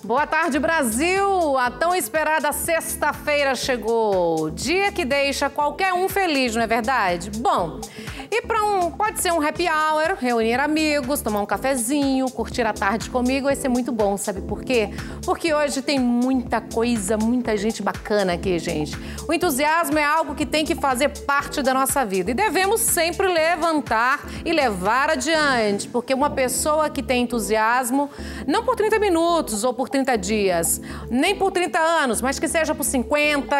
Boa tarde, Brasil! A tão esperada sexta-feira chegou. Dia que deixa qualquer um feliz, não é verdade? Bom, e pode ser um happy hour, reunir amigos, tomar um cafezinho, curtir a tarde comigo, vai ser muito bom, sabe por quê? Porque hoje tem muita coisa, muita gente bacana aqui, gente. O entusiasmo é algo que tem que fazer parte da nossa vida e devemos sempre levantar e levar adiante, porque uma pessoa que tem entusiasmo, não por 30 minutos ou por 30 dias, nem por 30 anos, mas que seja por 50,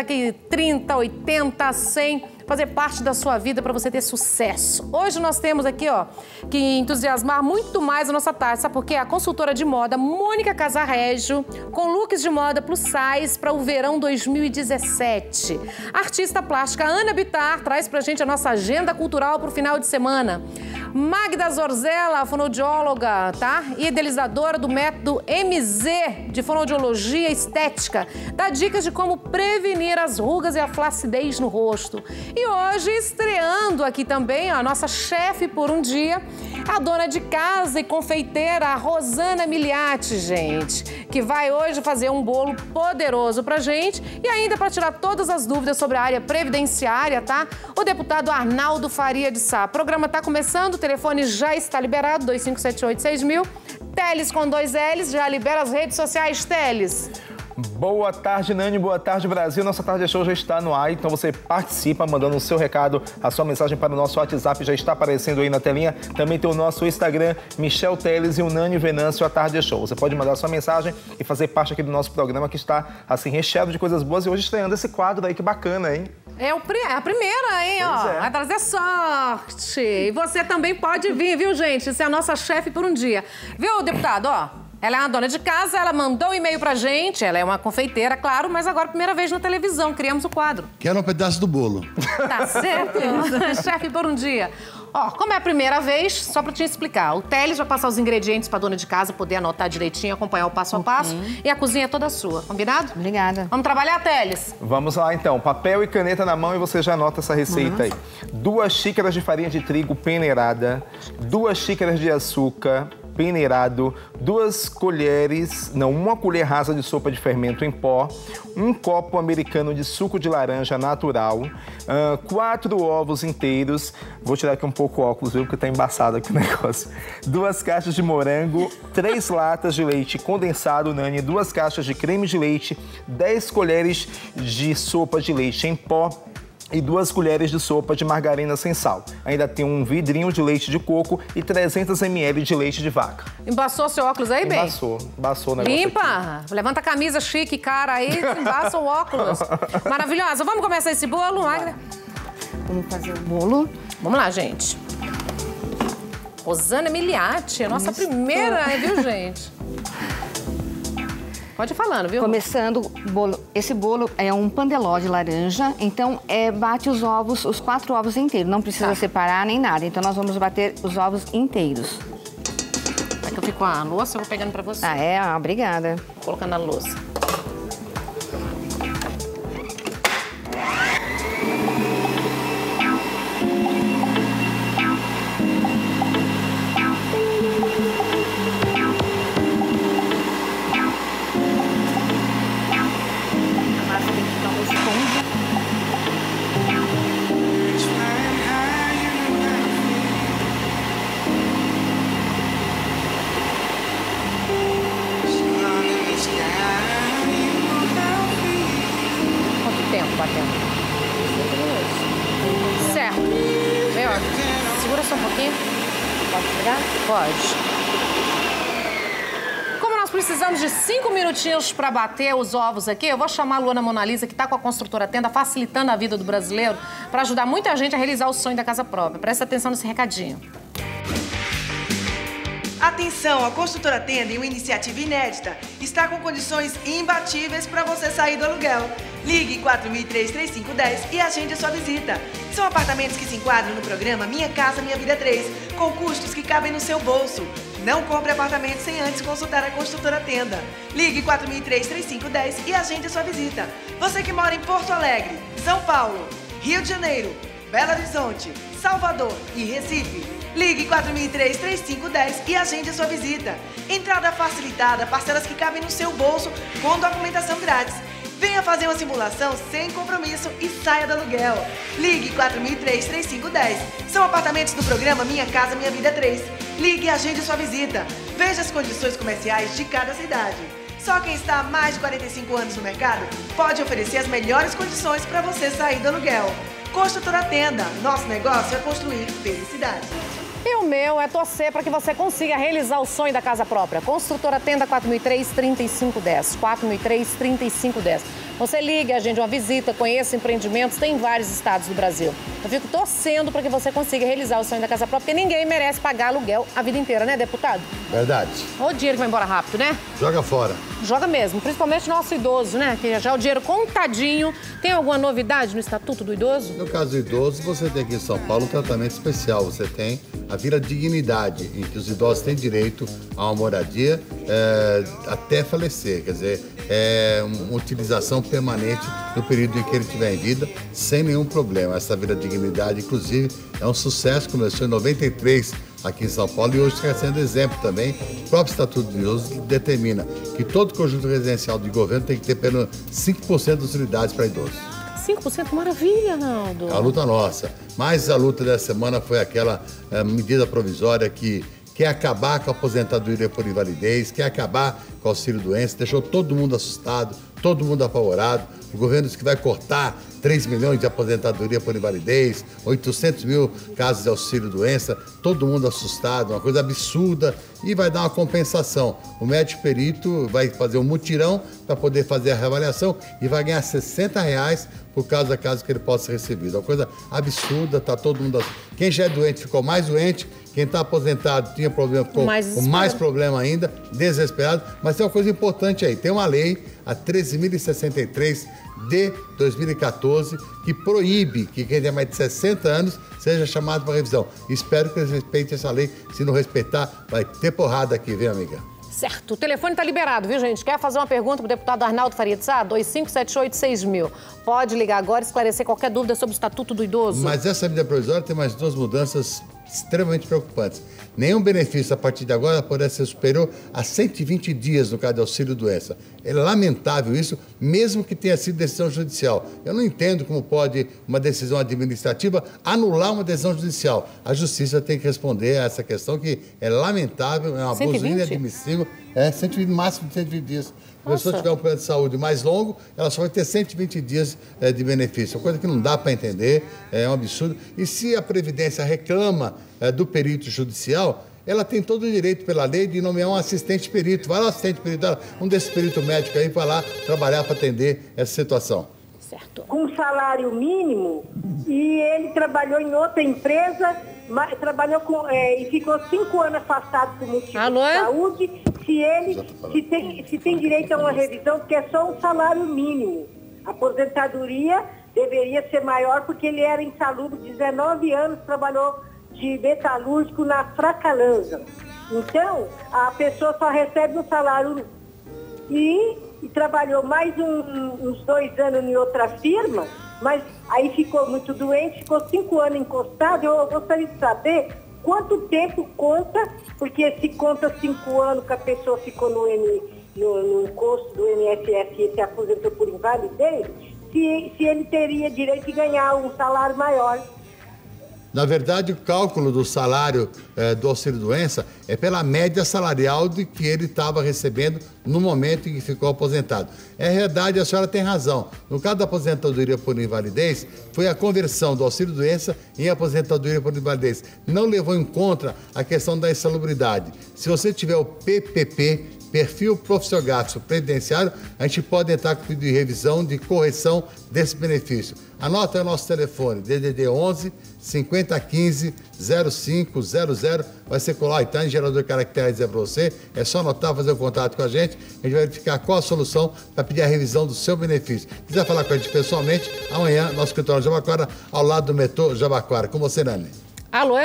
30, 80, 100, fazer parte da sua vida para você ter sucesso. Hoje nós temos aqui, ó, que entusiasmar muito mais a nossa tarde, sabe por quê? A consultora de moda Mônica Casarrégio, com looks de moda plus size para o verão 2017. A artista plástica Ana Bittar traz pra gente a nossa agenda cultural para o final de semana. Magda Zorzella, fonoaudióloga, tá? E idealizadora do método MZ de fonoaudiologia estética, dá dicas de como prevenir as rugas e a flacidez no rosto. E hoje, estreando aqui também a nossa chefe por um dia, a dona de casa e confeiteira, a Rosana Miliati, gente, que vai hoje fazer um bolo poderoso pra gente e ainda para tirar todas as dúvidas sobre a área previdenciária, tá? O deputado Arnaldo Faria de Sá. O programa tá começando, o telefone já está liberado, 2578-6000. Teles com 2 L's, já libera as redes sociais, Teles. Boa tarde, Nani. Boa tarde, Brasil. Nossa Tarde Show já está no ar, então você participa mandando o seu recado, a sua mensagem para o nosso WhatsApp, já está aparecendo aí na telinha. Também tem o nosso Instagram, Michel Teles e o Nani Venâncio, a Tarde Show. Você pode mandar a sua mensagem e fazer parte aqui do nosso programa, que está, assim, recheado de coisas boas. E hoje estreando esse quadro aí, que bacana, hein? É a primeira, hein, pois ó. É. Vai trazer sorte. E você também pode vir, viu, gente? Você é a nossa chefe por um dia. Viu, deputado, ó? Ela é uma dona de casa, ela mandou um e-mail pra gente, ela é uma confeiteira, claro, mas agora primeira vez na televisão, criamos o quadro. Quero um pedaço do bolo. Tá certo? Chefe por um dia. Ó, como é a primeira vez, só pra te explicar, o Teles vai passar os ingredientes pra dona de casa poder anotar direitinho, acompanhar o passo a passo, e a cozinha é toda sua, combinado? Obrigada. Vamos trabalhar, Teles? Vamos lá, então. Papel e caneta na mão e você já anota essa receita aí. 2 xícaras de farinha de trigo peneirada, 2 xícaras de açúcar peneirado, 1 colher rasa de sopa de fermento em pó, 1 copo americano de suco de laranja natural, 4 ovos inteiros, vou tirar aqui um pouco o óculos, viu, porque tá embaçado aqui o negócio, 2 caixas de morango, 3 latas de leite condensado, Nani, 2 caixas de creme de leite, 10 colheres de sopa de leite em pó, e 2 colheres de sopa de margarina sem sal. Ainda tem um vidrinho de leite de coco e 300 ml de leite de vaca. Embaçou seu óculos aí, bem? Embaçou o negócio. Limpa! Aqui. Levanta a camisa chique, cara, aí embaça o óculos. Maravilhosa. Vamos começar esse bolo, Magda? Vamos fazer o bolo. Vamos lá, gente. Rosana Miliati, a nossa primeira, viu, gente? Pode ir falando, viu? Começando o bolo. Esse bolo é um pandeló de laranja, então bate os ovos, os 4 ovos inteiros. Não precisa separar nem nada. Então nós vamos bater os ovos inteiros. Vai que eu fico com a louça, eu vou pegando pra você. Obrigada. Vou colocando na louça. Certo. Vem, ó. Segura só um pouquinho. Pode pegar? Pode. Como nós precisamos de 5 minutinhos para bater os ovos aqui, eu vou chamar a Luana Monalisa, que está com a construtora Tenda, facilitando a vida do brasileiro, para ajudar muita gente a realizar o sonho da casa própria. Presta atenção nesse recadinho. Atenção, a Construtora Tenda, em uma iniciativa inédita, está com condições imbatíveis para você sair do aluguel. Ligue 4003-3510 e agende a sua visita. São apartamentos que se enquadram no programa Minha Casa Minha Vida 3, com custos que cabem no seu bolso. Não compre apartamento sem antes consultar a Construtora Tenda. Ligue 4003-3510 e agende sua visita. Você que mora em Porto Alegre, São Paulo, Rio de Janeiro, Belo Horizonte, Salvador e Recife. Ligue 4003-3510 e agende sua visita. Entrada facilitada, parcelas que cabem no seu bolso com documentação grátis. Venha fazer uma simulação sem compromisso e saia do aluguel. Ligue 4003-3510. São apartamentos do programa Minha Casa Minha Vida 3. Ligue e agende sua visita. Veja as condições comerciais de cada cidade. Só quem está há mais de 45 anos no mercado pode oferecer as melhores condições para você sair do aluguel. Construtora Tenda. Nosso negócio é construir felicidade. E o meu é torcer para que você consiga realizar o sonho da casa própria. Construtora Tenda 4003-3510. 4003-3510. Você liga, agende uma visita, conheça empreendimentos, tem em vários estados do Brasil. Eu fico torcendo para que você consiga realizar o sonho da casa própria, porque ninguém merece pagar aluguel a vida inteira, né, deputado? Verdade. O dinheiro que vai embora rápido, né? Joga fora. Joga mesmo, principalmente nosso idoso, né? Que já é o dinheiro contadinho. Tem alguma novidade no Estatuto do Idoso? No caso do idoso, você tem aqui em São Paulo um tratamento especial. Você tem a Vila Dignidade, em que os idosos têm direito a uma moradia até falecer. Quer dizer, é uma utilização permanente no período em que ele estiver em vida, sem nenhum problema. Essa Vila Dignidade, inclusive, é um sucesso, começou em 93 aqui em São Paulo e hoje está sendo exemplo também. O próprio Estatuto do Idoso determina que todo conjunto residencial de governo tem que ter pelo 5% das unidades para idosos. 5%, maravilha, Naldo. É a luta nossa. Mas a luta dessa semana foi aquela medida provisória que quer acabar com a aposentadoria por invalidez, quer acabar com o auxílio-doença, deixou todo mundo assustado, todo mundo apavorado. O governo disse que vai cortar 3 milhões de aposentadoria por invalidez, 800 mil casos de auxílio-doença, todo mundo assustado, uma coisa absurda, e vai dar uma compensação. O médico perito vai fazer um mutirão para poder fazer a reavaliação e vai ganhar R$60 por causa que ele possa ser recebido. Uma coisa absurda, tá todo mundo... Quem já é doente ficou mais doente, quem está aposentado tinha problema, ficou com mais problema ainda, desesperado. Mas tem uma coisa importante aí, tem uma lei, a 13.063 de 2014, que proíbe que quem tem mais de 60 anos seja chamado para revisão. Espero que eles respeitem essa lei. Se não respeitar, vai ter porrada aqui, viu, amiga? Certo. O telefone está liberado, viu, gente? Quer fazer uma pergunta para o deputado Arnaldo Faria de Sá? 2578-6000. Pode ligar agora e esclarecer qualquer dúvida sobre o Estatuto do Idoso. Mas essa medida provisória tem mais duas mudanças extremamente preocupantes. Nenhum benefício a partir de agora poderá ser superior a 120 dias no caso de auxílio-doença. É lamentável isso, mesmo que tenha sido decisão judicial. Eu não entendo como pode uma decisão administrativa anular uma decisão judicial. A justiça tem que responder a essa questão, que é lamentável, é um abuso inadmissível. 120, máximo de 120 dias. Se a pessoa tiver um plano de saúde mais longo, ela só vai ter 120 dias de benefício. Coisa que não dá para entender, é um absurdo. E se a Previdência reclama do perito judicial, ela tem todo o direito pela lei de nomear um assistente perito. Vai lá, assistente perito, um desses peritos médicos aí, vai lá trabalhar para atender essa situação. Certo. Com salário mínimo, e ele trabalhou em outra empresa, trabalhou e ficou 5 anos afastado por motivo de saúde. Se tem direito a uma revisão, porque é só um salário mínimo. A aposentadoria deveria ser maior, porque ele era insalubre, 19 anos, trabalhou de metalúrgico na Fracalândia. Então, a pessoa só recebe um salário e trabalhou mais uns 2 anos em outra firma, mas aí ficou muito doente, ficou 5 anos encostado. Eu gostaria de saber quanto tempo conta, porque se conta 5 anos que a pessoa ficou no encosto do INSS e se aposentou por invalidez, se ele teria direito de ganhar um salário maior. Na verdade, o cálculo do salário do auxílio-doença é pela média salarial de que ele estava recebendo no momento em que ficou aposentado. É verdade, a senhora tem razão. No caso da aposentadoria por invalidez, foi a conversão do auxílio-doença em aposentadoria por invalidez. Não levou em conta a questão da insalubridade. Se você tiver o PPP, perfil profissiográfico previdenciário, a gente pode entrar com pedido de revisão, de correção desse benefício. Anota o nosso telefone, DDD 11 5015 0500, vai ser colar e tá em gerador de caracteres para você, é só anotar, fazer o contato com a gente vai verificar qual a solução para pedir a revisão do seu benefício. Se quiser falar com a gente pessoalmente, amanhã, nosso escritório de Jabaquara, ao lado do metrô Jabaquara. Com você, Nani. Alô?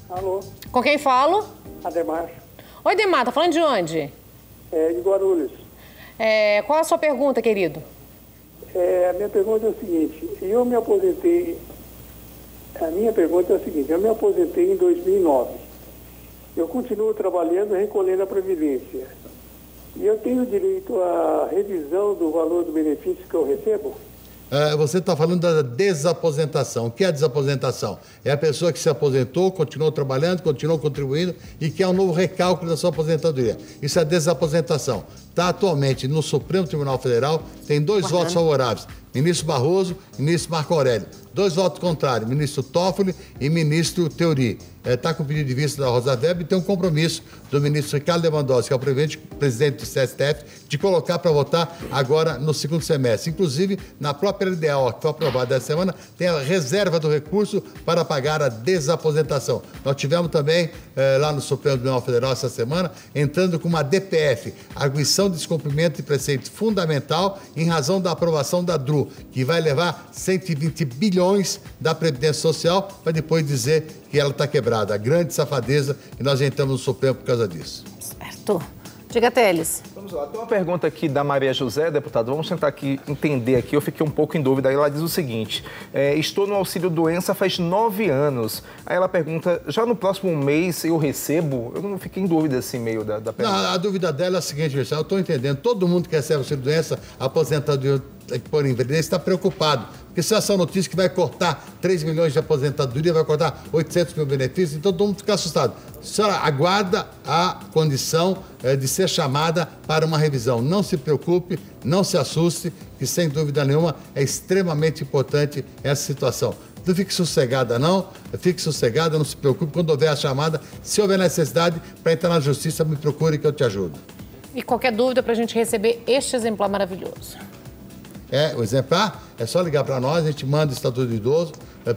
Alô? Com quem falo? Ademar. Oi, Demar, tá falando de onde? De Guarulhos. Qual a sua pergunta, querido? A minha pergunta é o seguinte, eu me aposentei em 2009. Eu continuo trabalhando, recolhendo a Previdência. E eu tenho direito à revisão do valor do benefício que eu recebo? Você está falando da desaposentação. O que é a desaposentação? É a pessoa que se aposentou, continuou trabalhando, continuou contribuindo e quer um novo recálculo da sua aposentadoria. Isso é desaposentação. Está atualmente no Supremo Tribunal Federal, tem 2 votos favoráveis. Ministro Barroso e ministro Marco Aurélio. 2 votos contrários, ministro Toffoli e ministro Theory. Está com o pedido de vista da Rosa Weber e tem um compromisso do ministro Ricardo Lewandowski, que é o presidente do STF, de colocar para votar agora no segundo semestre. Inclusive, na própria LDO, que foi aprovada essa semana, tem a reserva do recurso para pagar a desaposentação. Nós tivemos também, lá no Supremo Tribunal Federal essa semana, entrando com uma DPF, arguição de descumprimento de preceito fundamental em razão da aprovação da DRU, que vai levar 120 bilhões da Previdência Social para depois dizer que ela está quebrada. A grande safadeza que nós entramos no Supremo por causa disso. Certo. Diga, Teles. Vamos lá, tem uma pergunta aqui da Maria José, deputado. Vamos tentar aqui entender aqui. Eu fiquei um pouco em dúvida. Aí ela diz o seguinte: estou no auxílio doença faz 9 anos. Aí ela pergunta, já no próximo mês eu recebo? Eu não fiquei em dúvida assim, meio da pergunta. Não, a dúvida dela é a seguinte, pessoal. Eu estou entendendo. Todo mundo que recebe auxílio doença, aposentadoria por invalidez, está preocupado. Porque se essa notícia que vai cortar 3 milhões de aposentadoria, vai cortar 800 mil benefícios, então todo mundo fica assustado. A senhora aguarda a condição de ser chamada para uma revisão. Não se preocupe, não se assuste, que sem dúvida nenhuma é extremamente importante essa situação. Não fique sossegada, não. Fique sossegada, não se preocupe. Quando houver a chamada, se houver necessidade para entrar na justiça, me procure que eu te ajudo. E qualquer dúvida para a gente receber este exemplar maravilhoso? O exemplar é só ligar para nós, a gente manda o Estatuto do Idoso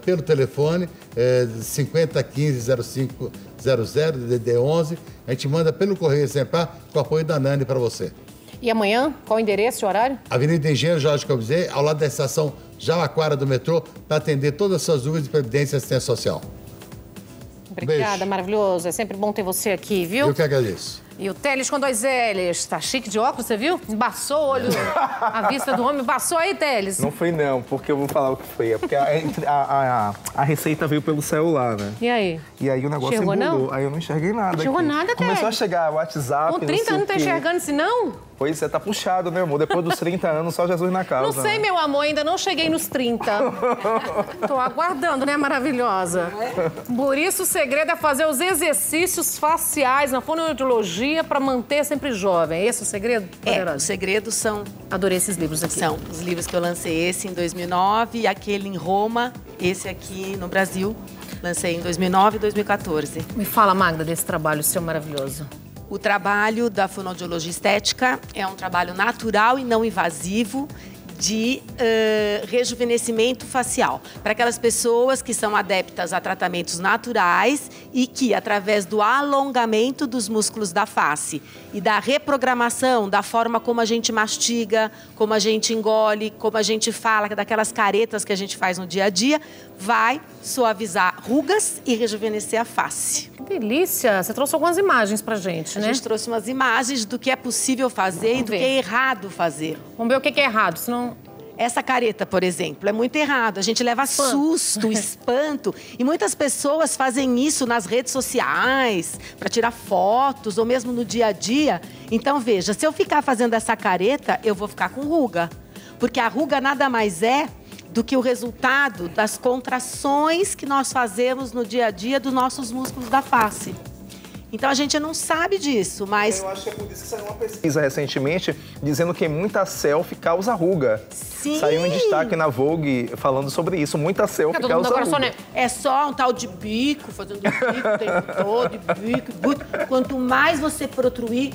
pelo telefone 5015-0500, DDD 11. A gente manda pelo correio exemplar com o apoio da Nani para você. E amanhã, qual o endereço e horário? Avenida Engenheiro Jorge Cobzé, ao lado da estação Jabaquara do metrô, para atender todas as suas dúvidas de previdência e assistência social. Obrigada, beijo. Maravilhoso. É sempre bom ter você aqui, viu? Eu que agradeço. E o Teles com 2 L's. Tá chique de óculos, você viu? Embaçou o olho, a vista do homem. Embaçou aí, Teles? Não foi não, porque eu vou falar o que foi. É porque a receita veio pelo celular, né? E aí? E aí o negócio enxergou, embolou. não? Aí eu não enxerguei nada. Não enxergou nada, Teles? Começou a chegar o WhatsApp, Com 30 anos não tá enxergando isso, não? Pois é, tá puxado, né, amor? Depois dos 30 anos, só Jesus na causa. Não sei, meu amor, ainda não cheguei nos 30. Tô aguardando, né, maravilhosa? Por isso, o segredo é fazer os exercícios faciais na fonoaudiologia para manter sempre jovem. É esse o segredo? O segredo são... Adorei esses livros aqui. São os livros que eu lancei, esse em 2009 e aquele em Roma, esse aqui no Brasil. Lancei em 2009 e 2014. Me fala, Magda, desse trabalho seu maravilhoso. O trabalho da fonoaudiologia estética é um trabalho natural e não invasivo de rejuvenescimento facial. Para aquelas pessoas que são adeptas a tratamentos naturais e que, através do alongamento dos músculos da face e da reprogramação da forma como a gente mastiga, como a gente engole, como a gente fala, daquelas caretas que a gente faz no dia a dia, vai suavizar rugas e rejuvenescer a face. Que delícia! Você trouxe algumas imagens pra gente, né? A gente trouxe umas imagens do que é possível fazer e do que é errado fazer. Vamos ver o que é errado, senão... Essa careta, por exemplo, é muito errado. A gente leva susto, espanto. E muitas pessoas fazem isso nas redes sociais, para tirar fotos, ou mesmo no dia a dia. Então, veja, se eu ficar fazendo essa careta, eu vou ficar com ruga. Porque a ruga nada mais é do que o resultado das contrações que nós fazemos no dia a dia dos nossos músculos da face. Então, a gente não sabe disso, mas... Eu acho que é por isso que saiu uma pesquisa recentemente dizendo que muita selfie causa ruga. Sim! Saiu em destaque na Vogue falando sobre isso. Muita selfie causa ruga. É só um tal de bico, fazendo bico o tempo todo, bico. Quanto mais você protruir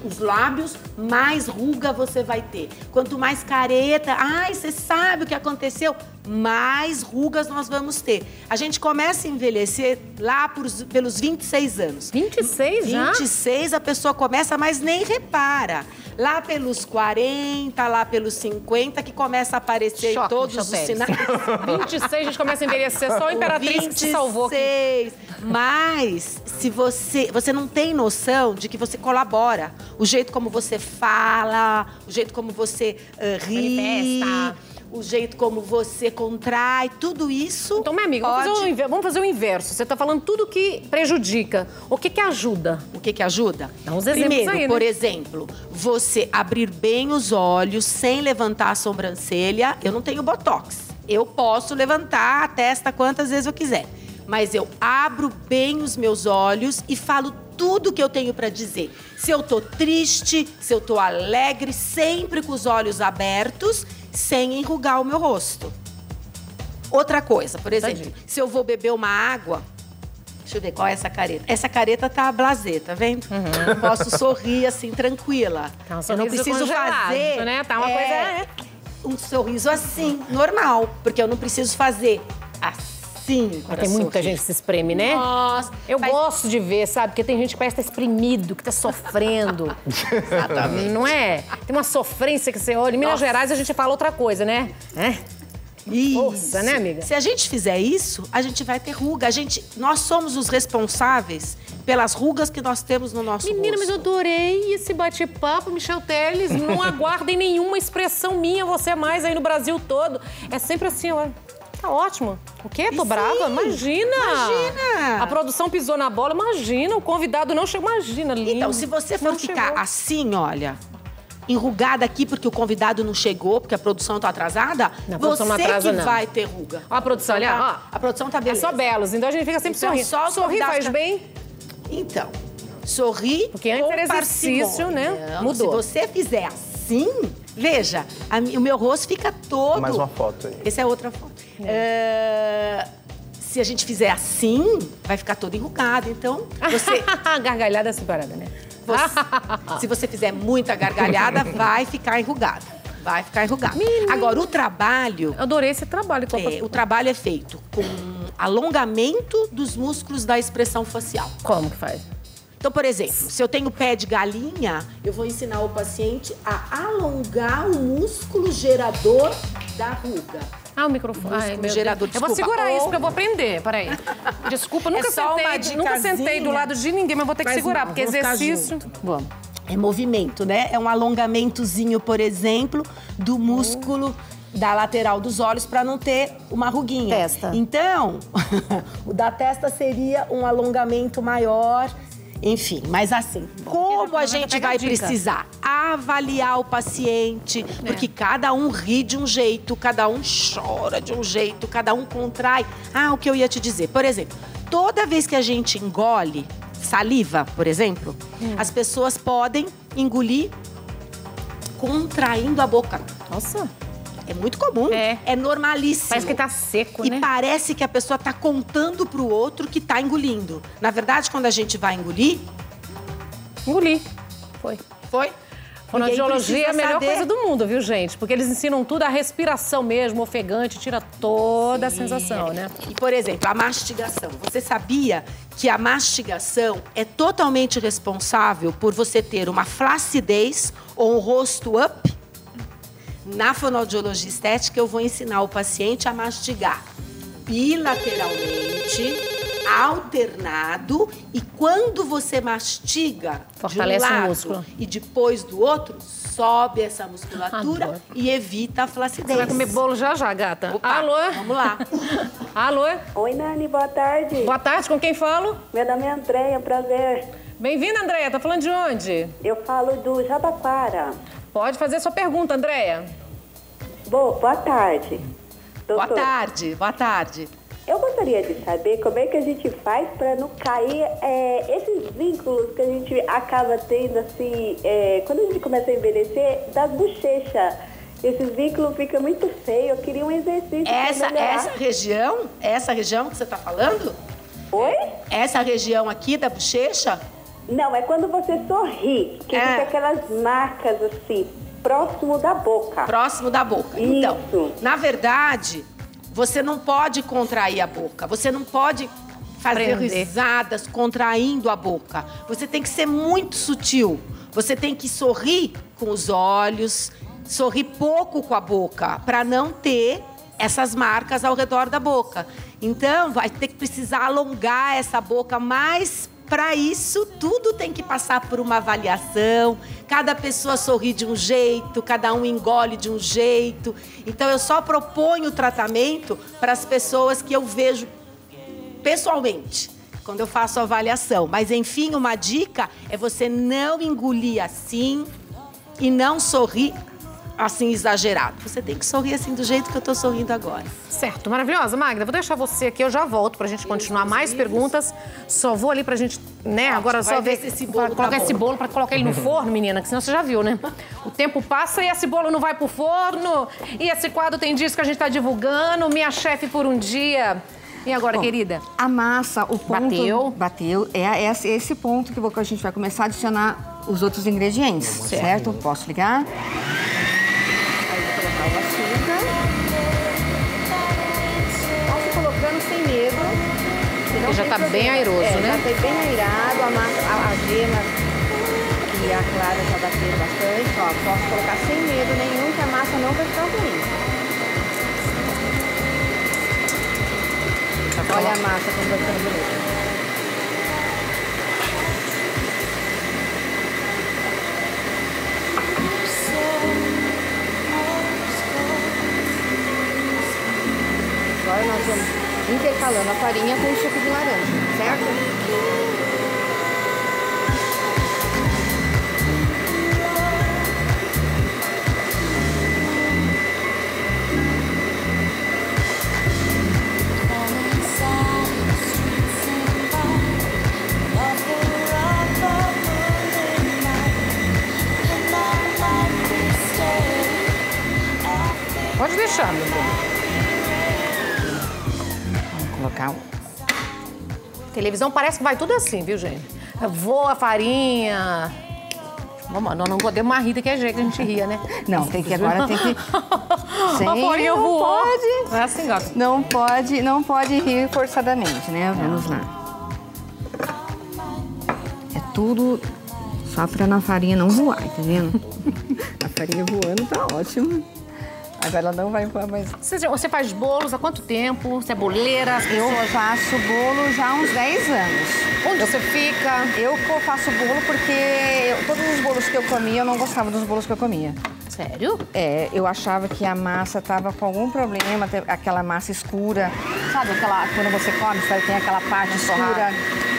os lábios, mais ruga você vai ter. Quanto mais careta, você sabe o que aconteceu, mais rugas nós vamos ter. A gente começa a envelhecer lá pelos 26 anos. 26 já? 26 a pessoa começa, mas nem repara. Lá pelos 40, lá pelos 50, que começa a aparecer Choque, todos os sinais. 26 a gente começa a envelhecer, só a Imperatriz que se salvou aqui. Mas, se você não tem noção de que você colabora. O jeito como você fala, o jeito como você ri, manifesta, o jeito como você contrai, tudo isso. Então, minha amiga, vamos fazer o inverso. Você está falando tudo que prejudica. O que ajuda? O que ajuda? Dá uns exemplos Primeiro, aí, né? por exemplo, você abrir bem os olhos sem levantar a sobrancelha. Eu não tenho botox. Eu posso levantar a testa quantas vezes eu quiser. Mas eu abro bem os meus olhos e falo tudo que eu tenho para dizer. Se eu tô triste, se eu tô alegre, sempre com os olhos abertos, sem enrugar o meu rosto. Outra coisa, por exemplo, se eu vou beber uma água, deixa eu ver qual é essa careta. Essa careta tá blasé, tá vendo? Eu posso sorrir assim, tranquila. Tá um eu não preciso fazer, né? Tá uma coisa... um sorriso assim, normal. Porque eu não preciso fazer assim. Tem muita gente que se espreme, né? Nossa. Eu gosto de ver, sabe? Porque tem gente que parece que tá espremido, que tá sofrendo. Exatamente. Não é? Tem uma sofrência que você olha. Em Minas Gerais a gente fala outra coisa, né? Isso. Força, né, amiga? Se a gente fizer isso, a gente vai ter ruga. Nós somos os responsáveis pelas rugas que nós temos no nosso Menina, rosto. mas eu adorei esse bate-papo, Michel Teles. Não aguardem nenhuma expressão minha, você é mais aí no Brasil todo. É sempre assim, olha. Tá ótimo. O quê? Tô brava? Imagina! Imagina! A produção pisou na bola, imagina. O convidado não chegou, imagina, lindo. Então, se você for Não ficar chegou. assim, olha, enrugada aqui porque o convidado não chegou, porque a produção tá atrasada, Não, a produção não atrasa, que não. vai ter ruga. Ó a produção, olha, ó. A produção tá É beleza. só belos, então a gente fica sempre Então, sorrindo. só os Sorrir convidados faz tá- bem? Então, sorrir Porque antes com era exercício, parcimônia. né? Não, Mudou. Se você fizer assim, veja, o meu rosto fica todo... Mais uma foto aí. Essa é outra foto. Se a gente fizer assim, vai ficar todo enrugado. Então, você... Gargalhada separada, né? se você fizer muita gargalhada, vai ficar enrugada. Vai ficar enrugada. Agora, o trabalho... Eu adorei esse trabalho. o trabalho é feito com alongamento dos músculos da expressão facial. Como que faz? Então, por exemplo, se eu tenho pé de galinha, eu vou ensinar o paciente a alongar o músculo gerador da ruga. O microfone. Ai, meu gerador, Deus. Eu vou desculpa. segurar isso, porque eu vou aprender. Peraí. Desculpa, nunca, só uma nunca sentei dicasinha. do lado de ninguém, mas vou ter que Mas segurar, não, porque vamos ficar exercício... junto. Vamos. É movimento, né? É um alongamentozinho, por exemplo, do músculo da lateral dos olhos para não ter uma ruguinha. Testa. Então, o da testa seria um alongamento maior. Enfim, mas assim, como a gente vai precisar avaliar o paciente, porque cada um ri de um jeito, cada um chora de um jeito, cada um contrai. O que eu ia te dizer, por exemplo, toda vez que a gente engole saliva, por exemplo, as pessoas podem engolir contraindo a boca. Nossa. É muito comum. É normalíssimo. Parece que tá seco, né? E parece que a pessoa tá contando pro outro que tá engolindo. Na verdade, quando a gente vai engolir... Engoli. Foi. Fonoaudiologia é a melhor coisa do mundo, viu, gente? Porque eles ensinam tudo, a respiração mesmo, ofegante, tira toda a sensação, né? E, por exemplo, a mastigação. Você sabia que a mastigação é totalmente responsável por você ter uma flacidez ou um rosto up? Na fonoaudiologia estética, eu vou ensinar o paciente a mastigar bilateralmente, alternado, e quando você mastiga fortalece de um lado o músculo e depois do outro, sobe essa musculatura. Adoro. E evita a flacidez. Você vai comer bolo já, gata? Opa, Alô? vamos lá. Alô? Oi, Nani, boa tarde. Boa tarde, com quem falo? Meu nome é Andréia, prazer. Bem-vinda, Andréia. Tá falando de onde? Eu falo do Jabaquara. Pode fazer sua pergunta, Andréia. Boa tarde. Boa Doutor, tarde, boa tarde. eu gostaria de saber como é que a gente faz para não cair esses vínculos que a gente acaba tendo, assim, quando a gente começa a envelhecer, das bochechas. Esses vínculos ficam muito feios. Eu queria um exercício pra melhorar. Essa região que você está falando? Oi? Essa região aqui da bochecha? Não, é quando você sorri, que fica aquelas marcas assim, próximo da boca. Próximo da boca. Isso. Então, na verdade, você não pode contrair a boca. Você não pode fazer risadas contraindo a boca. Você tem que ser muito sutil. Você tem que sorrir com os olhos, sorrir pouco com a boca, para não ter essas marcas ao redor da boca. Então, vai ter que precisar alongar essa boca, mas para isso, tudo tem que passar por uma avaliação. Cada pessoa sorri de um jeito, cada um engole de um jeito. Então, eu só proponho o tratamento para as pessoas que eu vejo pessoalmente, quando eu faço a avaliação. Mas, enfim, uma dica é você não engolir assim e não sorrir assim exagerado. Você tem que sorrir assim do jeito que eu tô sorrindo agora. Certo, maravilhosa. Magda, vou deixar você aqui, eu já volto pra gente continuar mais perguntas. Só vou ali pra gente, né, ótimo, agora só ver esse bolo colocar esse bolo pra colocar ele no forno, menina, que senão você já viu, né? O tempo passa e esse bolo não vai pro forno. E esse quadro tem dias que a gente tá divulgando. Minha chefe por um dia. E agora, bom, querida? A massa, o ponto... Bateu. Bateu. É esse ponto que a gente vai começar a adicionar os outros ingredientes, certo? Posso ligar? O açúcar. Posso ir colocando sem medo. Porque já tá bem airoso, né? Já tá bem airado, a massa, a gema e a clara já bateram bastante. Ó, posso colocar sem medo nenhum, que a massa não vai ficar ruim. Olha a massa como vai ficando bonita. Agora nós vamos intercalando a farinha com o suco de laranja, certo? Pode deixar, meu bem. Colocar. Televisão parece que vai tudo assim, viu, gente? Voa a farinha. Vamos, nós não podemos mais rir daquele jeito que a gente ria, né? Não, tem que agora tem que. Sem, a farinha não voou. pode. É assim, gata. Não pode rir forçadamente, né? Vamos lá. É tudo só pra na farinha não voar, tá vendo? A farinha voando tá ótimo. Agora ela não vai voar mais. Você faz bolos há quanto tempo? Você é boleira? Eu faço bolo já há uns 10 anos. Onde você fica? Eu faço bolo porque todos os bolos que eu comia, eu não gostava dos bolos que eu comia. Sério? É, eu achava que a massa tava com algum problema, aquela massa escura. Sabe, quando você come, sabe, tem aquela parte escura.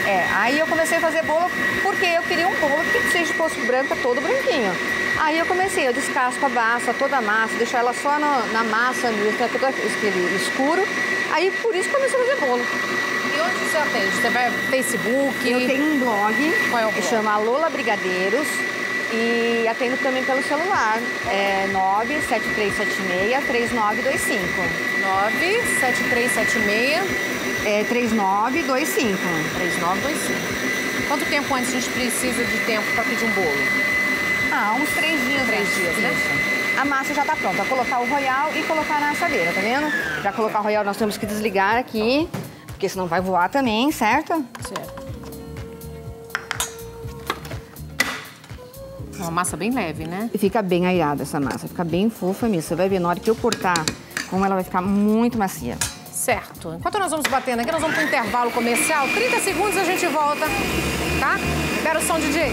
É, aí eu comecei a fazer bolo porque eu queria um bolo que seja de poço branca, todo branquinho. Aí eu descasco a massa, toda a massa, deixo ela só na massa, todo aquele escuro. Aí por isso comecei a fazer bolo. E onde você atende? Você vai no Facebook? Eu tenho um blog, qual é o blog? Que chama Lola Brigadeiros. E atendo também pelo celular. É 97376-3925. 97376... 3925. 3925. Quanto tempo antes a gente precisa de tempo para pedir um bolo? Uns 3 dias. 3 dias, né? Isso. A massa já tá pronta. Vou colocar o royal e colocar na assadeira, tá vendo? Pra colocar o royal nós temos que desligar aqui, porque senão vai voar também, certo? Certo. É uma massa bem leve, né? E fica bem airada essa massa, fica bem fofa mesmo. Você vai ver na hora que eu cortar, como ela vai ficar muito macia. Certo. Enquanto nós vamos batendo aqui, nós vamos para o intervalo comercial. 30 segundos a gente volta, tá? Libera o som, DJ.